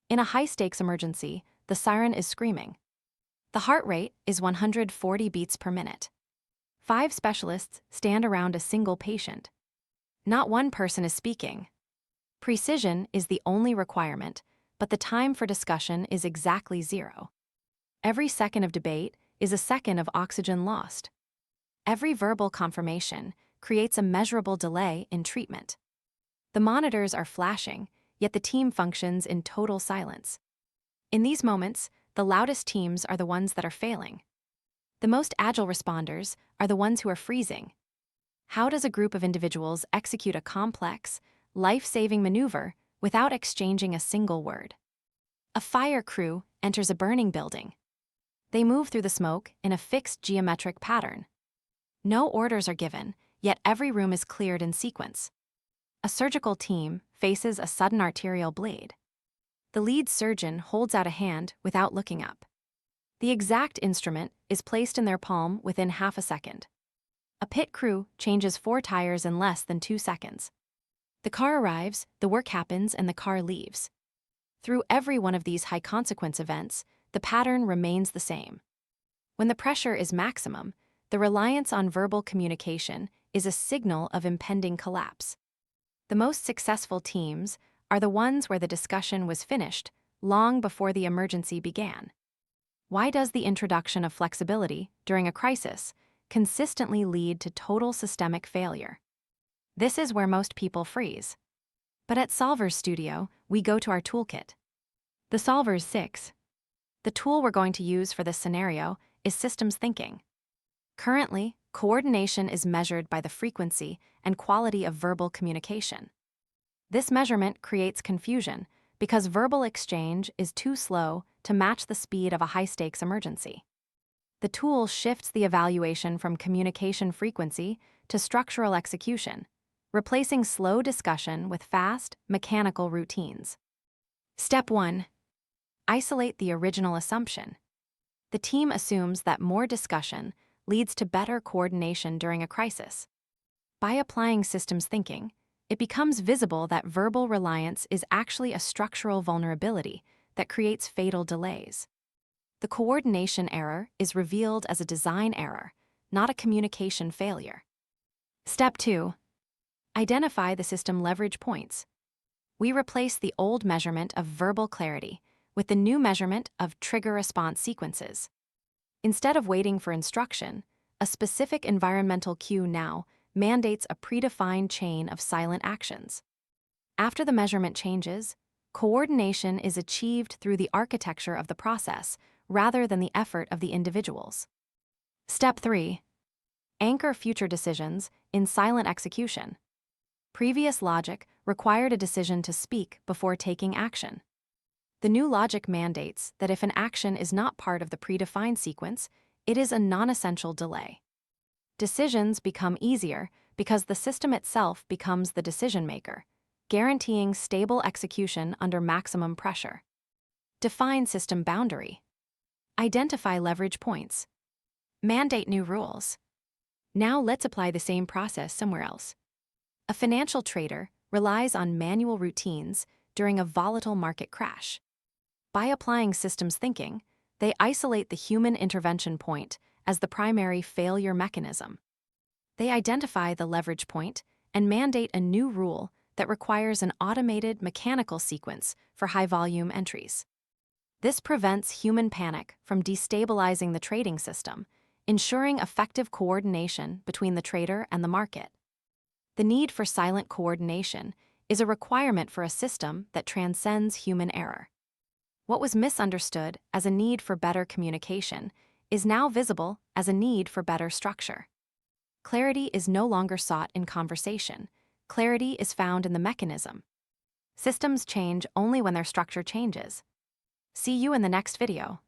In a high-stakes emergency, the siren is screaming. The heart rate is 140 beats per minute. 5 specialists stand around a single patient. Not one person is speaking. Precision is the only requirement, but the time for discussion is exactly 0. Every second of debate is a second of oxygen lost. Every verbal confirmation creates a measurable delay in treatment. The monitors are flashing, yet the team functions in total silence. In these moments, the loudest teams are the ones that are failing. The most agile responders are the ones who are freezing. How does a group of individuals execute a complex, life-saving maneuver without exchanging a single word? A fire crew enters a burning building. They move through the smoke in a fixed geometric pattern. No orders are given, yet every room is cleared in sequence. A surgical team faces a sudden arterial bleed. The lead surgeon holds out a hand without looking up. The exact instrument is placed in their palm within half a second. A pit crew changes 4 tires in less than 2 seconds. The car arrives, the work happens, and the car leaves. Through every one of these high-consequence events, the pattern remains the same. When the pressure is maximum, the reliance on verbal communication is a signal of impending collapse. The most successful teams are the ones where the discussion was finished long before the emergency began. Why does the introduction of flexibility during a crisis consistently lead to total systemic failure? This is where most people freeze. But at Solver's Studio, we go to our toolkit. The Solver's 6. The tool we're going to use for this scenario is systems thinking. Currently, coordination is measured by the frequency and quality of verbal communication. This measurement creates confusion because verbal exchange is too slow to match the speed of a high-stakes emergency. The tool shifts the evaluation from communication frequency to structural execution, replacing slow discussion with fast, mechanical routines. Step 1. Isolate the original assumption. The team assumes that more discussion leads to better coordination during a crisis. By applying systems thinking, it becomes visible that verbal reliance is actually a structural vulnerability that creates fatal delays. The coordination error is revealed as a design error, not a communication failure. Step 2. Identify the system leverage points. We replace the old measurement of verbal clarity with the new measurement of trigger-response sequences. Instead of waiting for instruction, a specific environmental cue now mandates a predefined chain of silent actions. After the measurement changes, coordination is achieved through the architecture of the process rather than the effort of the individuals. Step 3. Anchor future decisions in silent execution. Previous logic required a decision to speak before taking action. The new logic mandates that if an action is not part of the predefined sequence, it is a non-essential delay. Decisions become easier because the system itself becomes the decision maker, guaranteeing stable execution under maximum pressure. Define system boundary. Identify leverage points. Mandate new rules. Now let's apply the same process somewhere else. A financial trader relies on manual routines during a volatile market crash. By applying systems thinking, they isolate the human intervention point as the primary failure mechanism. They identify the leverage point and mandate a new rule that requires an automated mechanical sequence for high-volume entries. This prevents human panic from destabilizing the trading system, ensuring effective coordination between the trader and the market. The need for silent coordination is a requirement for a system that transcends human error. What was misunderstood as a need for better communication is now visible as a need for better structure. Clarity is no longer sought in conversation. Clarity is found in the mechanism. Systems change only when their structure changes. See you in the next video.